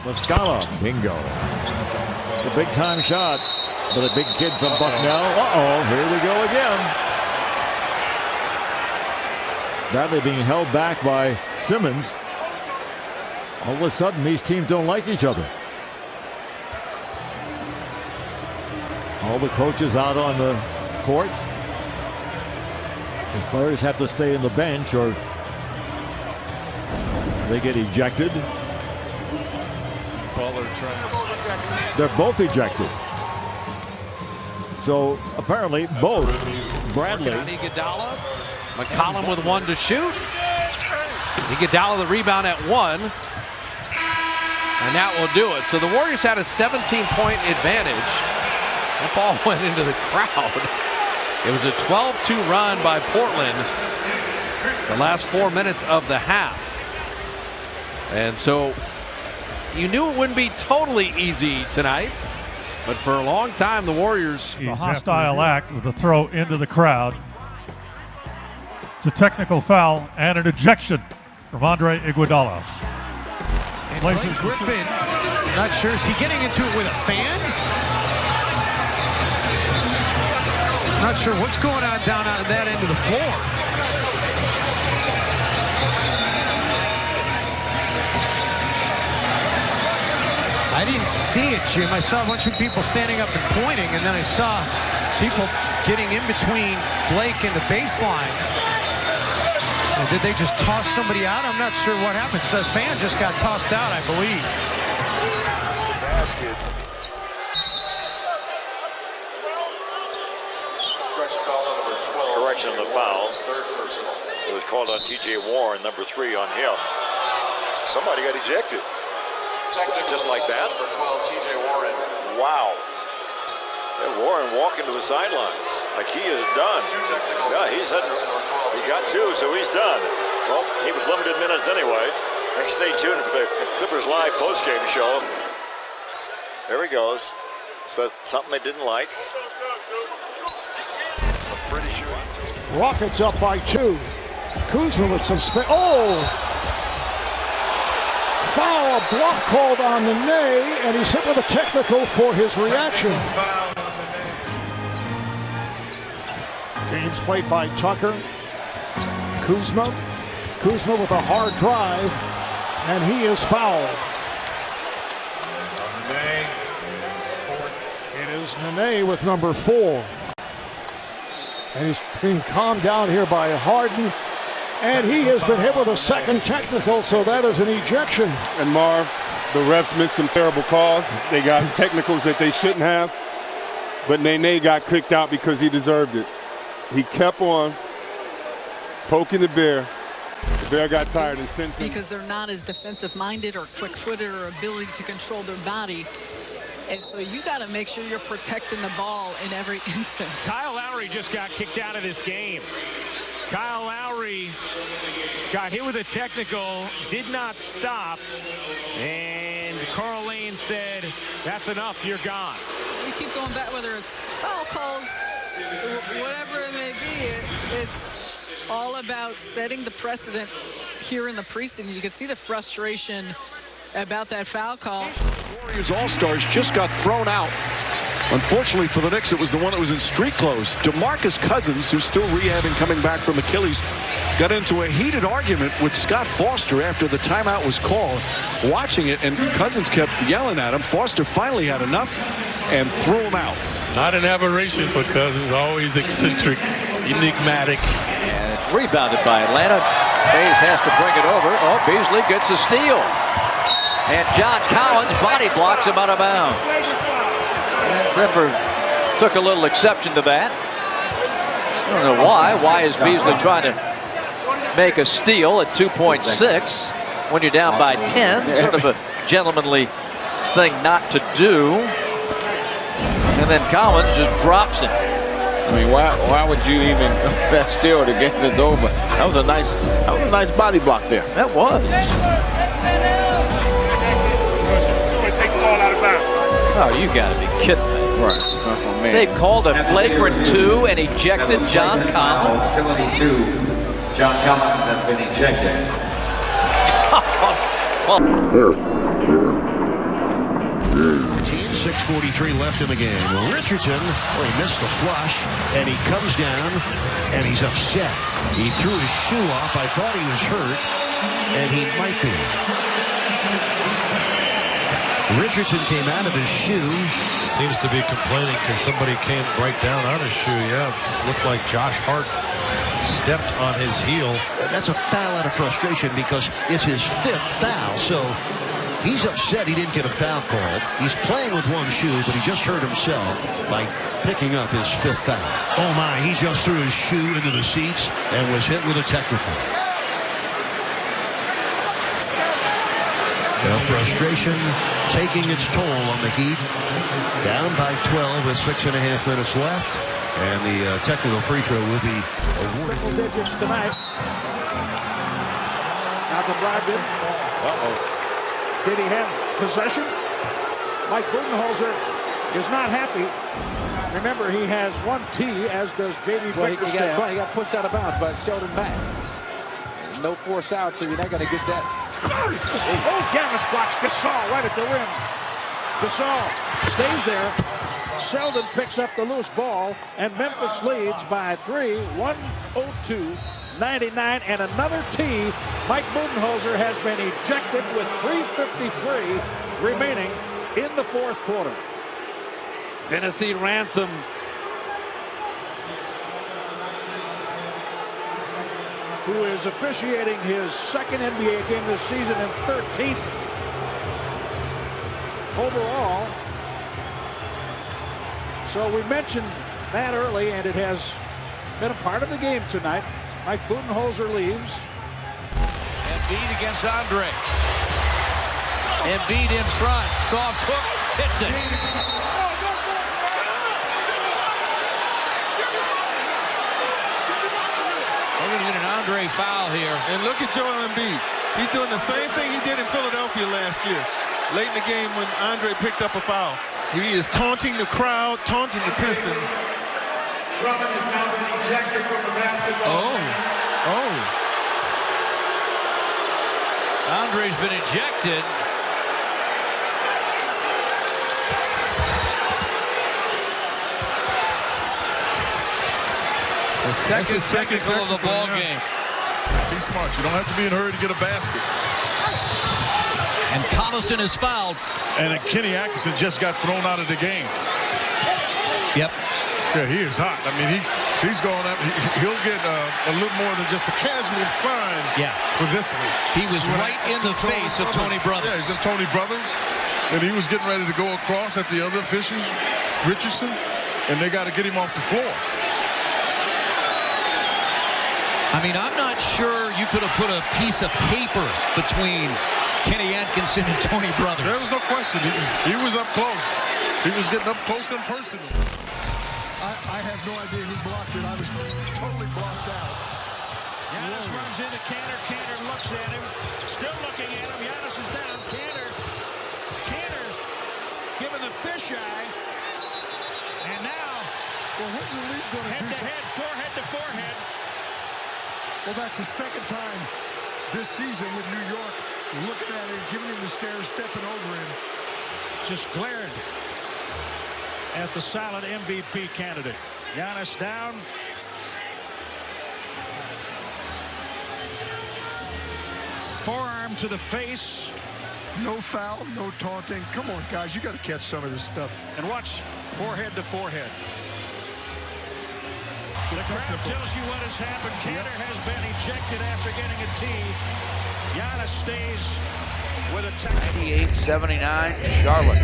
Muscala, bingo. The big time shot for the big kid from Bucknell. Uh-oh, here we go again. Bradley being held back by Simmons. All of a sudden, these teams don't like each other. All the coaches out on the court. The players have to stay in the bench or they get ejected. They're both ejected. So apparently both Bradley. Iguodala, McCollum with one to shoot. Iguodala the rebound at one. And that will do it. So the Warriors had a 17-point advantage. That ball went into the crowd. It was a 12-2 run by Portland the last 4 minutes of the half. And so you knew it wouldn't be totally easy tonight, but for a long time the Warriors. A hostile act with a throw into the crowd. It's a technical foul and an ejection from Andre Iguodala. And Blake Griffin, not sure, is he getting into it with a fan? Not sure what's going on down on that end of the floor. I didn't see it, Jim. I saw a bunch of people standing up and pointing, and then I saw people getting in between Blake and the baseline. And did they just toss somebody out? I'm not sure what happened. So the fan just got tossed out, I believe. Basket. Correction on the fouls. It was called on T.J. Warren, number 3 on him. Somebody got ejected. Just like that. Number 12, T.J. Warren. Wow. And Warren walking to the sidelines like he is done. Yeah, he got 2, so he's done. Well, he was limited minutes anyway. Stay tuned for the Clippers Live postgame show. There he goes. Says something they didn't like. Pretty sure. Rockets up by 2. Kuzma with some space. Oh! Foul, a block called on Nene, and he's hit with a technical for his reaction. James played by Tucker. Kuzma with a hard drive, and he is fouled. It is Nene with number 4. And he's being calmed down here by Harden. And he has been hit with a second technical, so that is an ejection. And Marv, the refs missed some terrible calls. They got technicals that they shouldn't have. But Nene got kicked out because he deserved it. He kept on poking the bear. The bear got tired and sent him. Because they're not as defensive-minded or quick-footed or ability to control their body. And so you got to make sure you're protecting the ball in every instance. Kyle Lowry just got kicked out of this game. Kyle Lowry got hit with a technical, did not stop, and Carl Lane said, that's enough, you're gone. You keep going back, whether it's foul calls, whatever it may be, it's all about setting the precedent here in the precinct. You can see the frustration about that foul call. Warriors All-Stars just got thrown out. Unfortunately for the Knicks, it was the one that was in street clothes. DeMarcus Cousins, who's still rehabbing coming back from Achilles, got into a heated argument with Scott Foster after the timeout was called. Watching it, and Cousins kept yelling at him. Foster finally had enough and threw him out. Not an aberration for Cousins, always eccentric, enigmatic. And it's rebounded by Atlanta. Hayes has to bring it over. Oh, Beasley gets a steal. And John Collins body blocks him out of bounds. Ripper took a little exception to that. I don't know why. Why is Beasley trying to make a steal at 2.6 when you're down by 10? Sort of a gentlemanly thing not to do. And then Collins just drops it. I mean, why would you even that steal to get it over? That was a nice body block there. That was. Take the ball out of bounds. Oh, you got to be kidding me. Right. Oh, man. They called a flagrant 2 and ejected John Collins. Penalty 2. John Collins has been ejected. 6:43 left in the game. Richardson, he missed the flush, and he comes down, and he's upset. He threw his shoe off. I thought he was hurt, and he might be. Richardson came out of his shoe. Seems to be complaining because somebody came right down on his shoe. Yeah, looked like Josh Hart stepped on his heel. That's a foul out of frustration because it's his 5th foul. So he's upset he didn't get a foul called. He's playing with one shoe, but he just hurt himself by picking up his 5th foul. Oh my, he just threw his shoe into the seats and was hit with a technical. Well, frustration taking its toll on the Heat. Down by 12 with 6.5 minutes left. And the technical free throw will be awarded. Triple digits tonight. Malcolm Brogdon. Did he have possession? Mike Budenholzer is not happy. Remember, he has 1 T, as does J.D. Bickerstaff. He got pushed out of bounds, but still in back. No force out, so you're not going to get that. Oh, Giannis blocks Gasol right at the rim. Gasol stays there. Selden picks up the loose ball, and Memphis leads by 3, 102-99, and another T. Mike Budenholzer has been ejected with 3:53 remaining in the 4th quarter. Tennessee Ransom. Who is officiating his 2nd NBA game this season and 13th overall. So we mentioned that early, and it has been a part of the game tonight. Mike Budenholzer leaves. Embiid against Andre. Embiid in front. Soft hook. Hits it. We're going to get an Andre foul here. And look at Joel Embiid. He's doing the same thing he did in Philadelphia last year. Late in the game when Andre picked up a foul. He is taunting the crowd, taunting the Pistons. Drummond has now been ejected from the basketball. Andre's been ejected. The second technical of the ball game. Be smart. You don't have to be in a hurry to get a basket. And Collison is fouled. And Kenny Atkinson just got thrown out of the game. Yep. Yeah, he is hot. I mean, he's going up. He'll get a little more than just a casual fine for this week. He was right in the face of Tony Brothers. Yeah, he's in Tony Brothers. And he was getting ready to go across at the other officials, Richardson, and they got to get him off the floor. I mean, I'm not sure you could have put a piece of paper between Kenny Atkinson and Tony Brothers. There was no question. He was up close. He was getting up close and personal. I have no idea who blocked it. I was totally blocked out. Giannis runs into Cantor. Cantor looks at him. Still looking at him. Giannis is down. Cantor giving the fisheye. And now, when's the league going to do head-to-head, forehead to forehead. Well, that's the 2nd time this season with New York looking at him, giving him the stare, stepping over him. Just glared at the silent MVP candidate. Giannis down. Forearm to the face. No foul, no taunting. Come on, guys, you got to catch some of this stuff. And watch forehead to forehead. The crowd tells you what has happened. Cantor has been ejected after getting a T. Giannis stays with a technical. 98-79, Charlotte.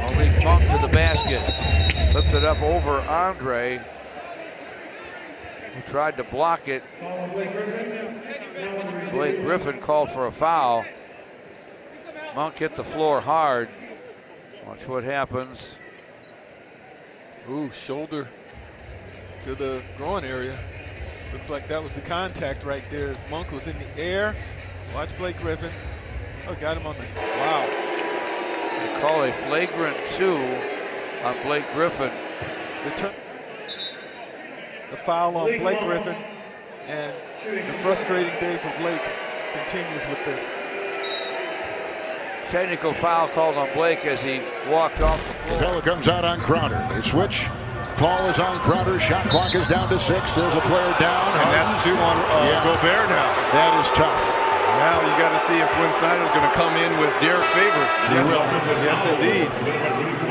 Malik Monk to the basket. Flipped it up over Andre, who tried to block it. Blake Griffin called for a foul. Monk hit the floor hard. Watch what happens. Ooh, shoulder to the groin area. Looks like that was the contact right there as Monk was in the air. Watch Blake Griffin. Oh, got him on the, wow. They call a flagrant 2 on Blake Griffin. The foul on Blake Griffin, and the frustrating day for Blake continues with this. technical foul called on Blake as he walked off the floor. Capella comes out on Crowder. They switch. Call is on Crowder. Shot clock is down to 6. There's a player down. And that's 2 on Gobert now. That is tough. Now you got to see if Quinn Snyder's going to come in with Derek Favors. Yes, indeed.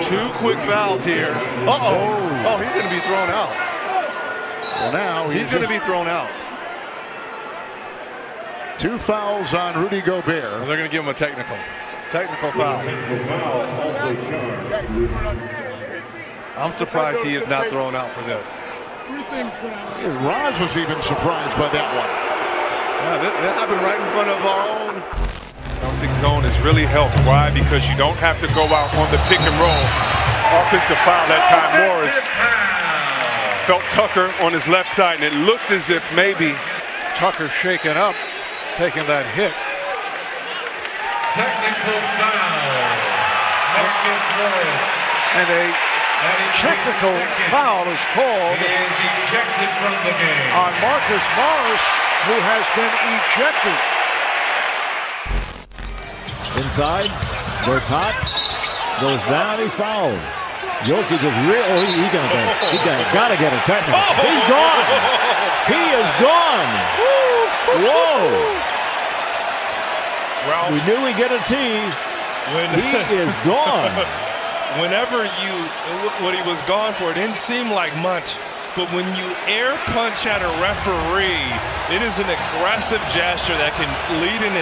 2 quick fouls here. Oh, he's going to be thrown out. Well, now he's going to be thrown out. 2 fouls on Rudy Gobert. Well, they're going to give him a technical foul. I'm surprised he is not thrown out for this. Roz was even surprised by that one. Yeah, that happened right in front of our own. Celtic zone has really helped. Why? Because you don't have to go out on the pick and roll. Offensive foul that time. Morris felt Tucker on his left side, and it looked as if maybe Tucker shaken up, taking that hit. Technical foul. Marcus Morris. And a technical foul is called from the game on Marcus Morris, who has been ejected. Inside, works hot, goes down, he's fouled. Jokic is real. He gotta get a technical. He's gone. He is gone. Whoa. Well, we knew he'd get a T. He is gone. Whenever what he was gone for, it didn't seem like much. But when you air punch at a referee, it is an aggressive gesture that can lead into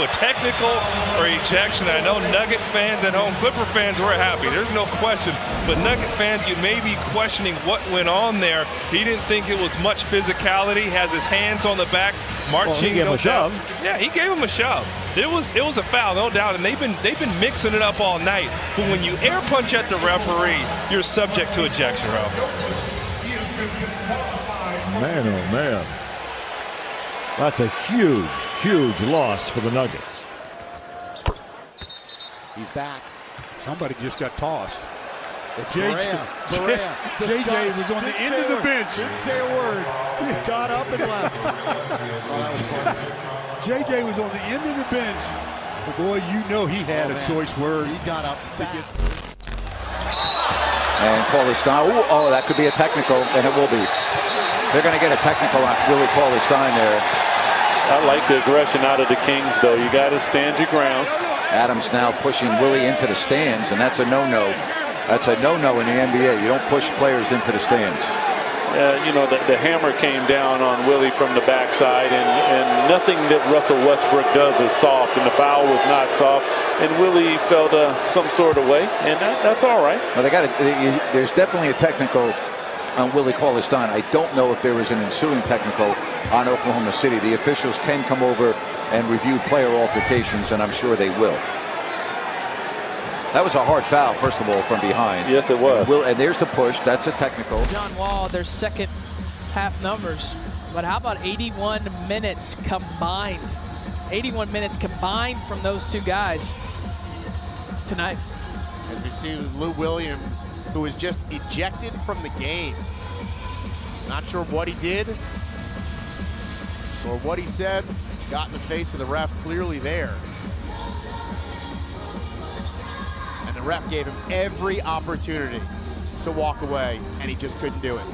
a technical or ejection. I know Nugget fans at home, Clipper fans were happy. There's no question. But Nugget fans, you may be questioning what went on there. He didn't think it was much physicality. Has his hands on the back, marching. Well, he gave him a shove. Yeah, he gave him a shove. It was a foul, no doubt, and they've been mixing it up all night. But when you air punch at the referee, you're subject to ejection, Ralph. Man, oh man. That's a huge, huge loss for the Nuggets. He's back. Somebody just got tossed. Barea JJ was on the end of the bench. Didn't say a word. He got up and left. That was fun. JJ was on the end of the bench. But boy, you know he had a choice word. He got up to get. And Cauley-Stein, that could be a technical, and it will be. They're going to get a technical on Willie Cauley-Stein there. I like the aggression out of the Kings, though. You got to stand your ground. Adams now pushing Willie into the stands, and that's a no-no. That's a no-no in the NBA. You don't push players into the stands. The hammer came down on Willie from the backside, and nothing that Russell Westbrook does is soft, and the foul was not soft, and Willie felt some sort of way, and that's all right. Well, there's definitely a technical on Willie Cauley-Stein. I don't know if there was an ensuing technical on Oklahoma City. The officials can come over and review player altercations, and I'm sure they will. That was a hard foul, first of all, from behind. Yes, it was. And there's the push. That's a technical. John Wall, their second half numbers. But how about 81 minutes combined? 81 minutes combined from those two guys tonight. As we see Lou Williams, who was just ejected from the game. Not sure what he did or what he said. Got in the face of the ref, clearly there. And the ref gave him every opportunity to walk away, and he just couldn't do it.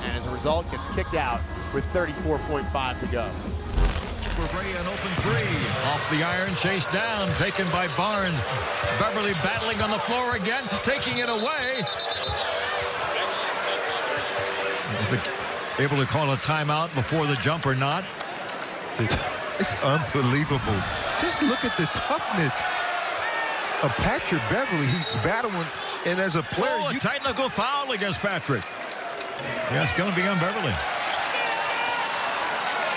And as a result, gets kicked out with 34.5 to go. For Bray, an open three. Off the iron, chased down, taken by Barnes. Beverly battling on the floor again, taking it away. Able to call a timeout before the jump or not. It's unbelievable. Just look at the toughness of Patrick Beverly. He's battling, and as a player, a technical foul against Patrick. Yeah, it's going to be on Beverly.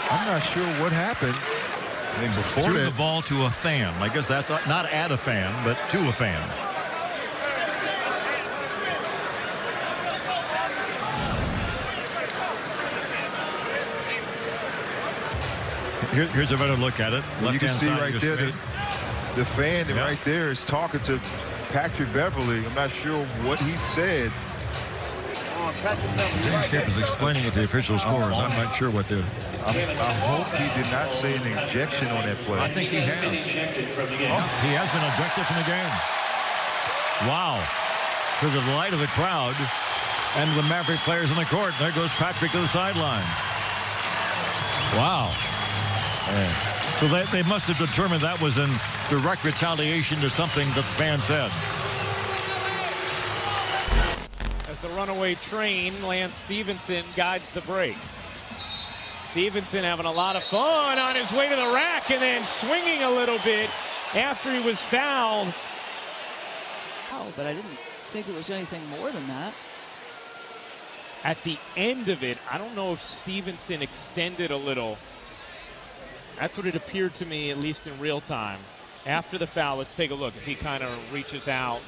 I'm not sure what happened. And before threw the ball to a fan. I guess that's not at a fan, but to a fan. Here's a better look at it. You can see right there the fan right there is talking to Patrick Beverly. I'm not sure what he said. James Kemp is explaining what the official score is. I'm not sure what they're. I hope he did not say an ejection on that play. I think he has. He has been ejected from the game. Wow. To the delight of the crowd and the Maverick players on the court. There goes Patrick to the sideline. Wow. So they must have determined that was in direct retaliation to something that the fan said. As the runaway train, Lance Stevenson guides the break. Stevenson having a lot of fun on his way to the rack and then swinging a little bit after he was fouled. Oh, but I didn't think it was anything more than that. At the end of it, I don't know if Stevenson extended a little. That's what it appeared to me, at least in real time. After the foul, let's take a look. If he kind of reaches out.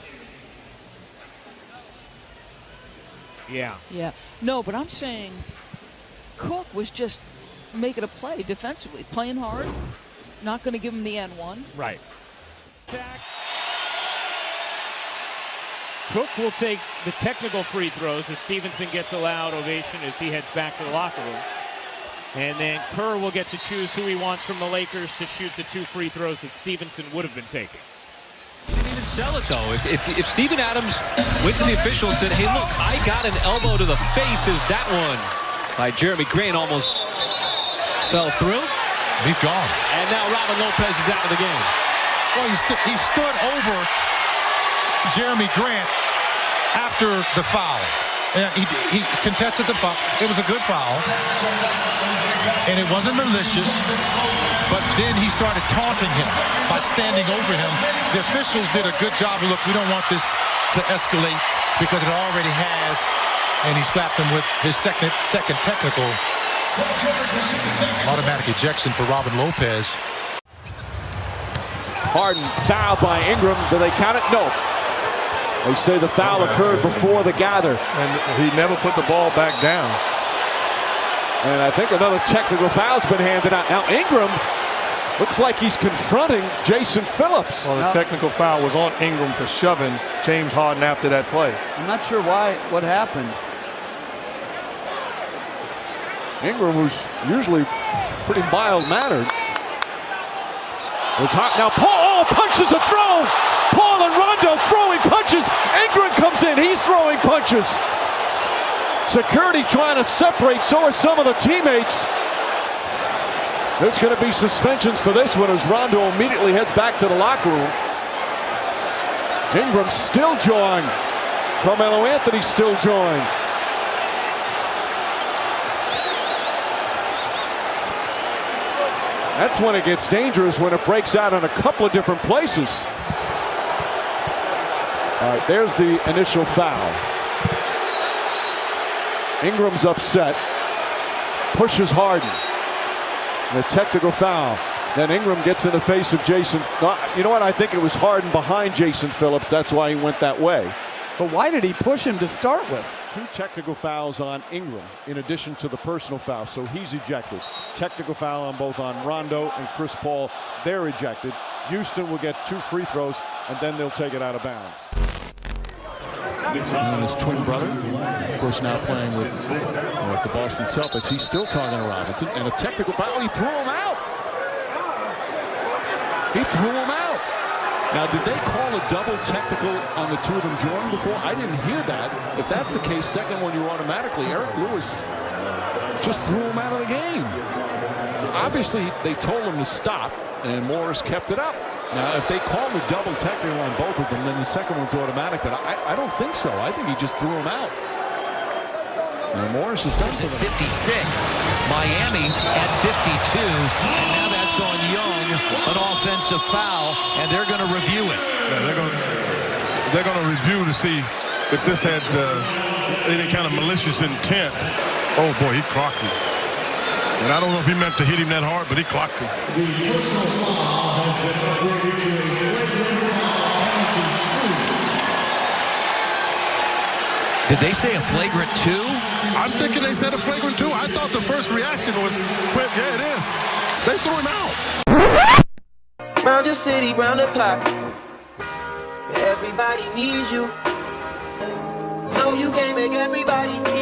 Yeah. Yeah. No, but I'm saying Cook was just making a play defensively, playing hard, not going to give him the N1. Right. Cook will take the technical free throws as Stevenson gets a loud ovation as he heads back to the locker room. And then Kerr will get to choose who he wants from the Lakers to shoot the 2 free throws that Stevenson would have been taking. He didn't even sell it, though. If Steven Adams went to the official and said, hey, look, I got an elbow to the face, as that one by Jeremy Grant almost fell through. He's gone. And now Robin Lopez is out of the game. Well, he stood over Jeremy Grant after the foul. And he contested the foul. It was a good foul. And it wasn't malicious. But then he started taunting him by standing over him. The officials did a good job. Look, we don't want this to escalate because it already has. And he slapped him with his second technical. Automatic ejection for Robin Lopez. Harden fouled by Ingram. Do they count it? No. They say the foul occurred before the gather. And he never put the ball back down. And I think another technical foul's been handed out. Now Ingram looks like he's confronting Jason Phillips. Well, the technical foul was on Ingram for shoving James Harden after that play. I'm not sure what happened. Ingram, who's usually pretty mild-mannered, was hot. Now Paul punches a throw. Paul and Rondo throwing punches. Ingram comes in. He's throwing punches. Security trying to separate. So are some of the teammates. There's going to be suspensions for this one as Rondo immediately heads back to the locker room. Ingram still jawing. Carmelo Anthony still jawing. That's when it gets dangerous, when it breaks out in a couple of different places. All right, there's the initial foul. Ingram's upset. Pushes Harden. The technical foul. Then Ingram gets in the face of Jason. You know what? I think it was Harden behind Jason Phillips. That's why he went that way. But why did he push him to start with? 2 technical fouls on Ingram in addition to the personal foul, so he's ejected. Technical foul on both on Rondo and Chris Paul. They're ejected. Houston will get 2 free throws, and then they'll take it out of bounds. And his twin brother, of course, now playing with the Boston Celtics. He's still talking to Robinson, and a technical foul. He threw him out. He threw him out. Now, did they call a double technical on the 2 of them joining before? I didn't hear that. If that's the case, second one, you're automatically. Eric Lewis just threw him out of the game. Obviously, they told him to stop, and Morris kept it up. Now, if they call the double technical on both of them, then the second one's automatic. But I don't think so. I think he just threw him out. Now, Morris is done for them. 56. Miami at 52. And now that's on Young, an offensive foul, and they're going to review it. Yeah, they're going to review to see if this had any kind of malicious intent. Oh boy, he clocked him. And I don't know if he meant to hit him that hard, but he clocked him. Did they say a flagrant 2? I'm thinking they said a flagrant 2. I thought the first reaction was quick. Yeah, it is. They threw him out. Round your city, round the clock. Everybody needs you. No know you can't make everybody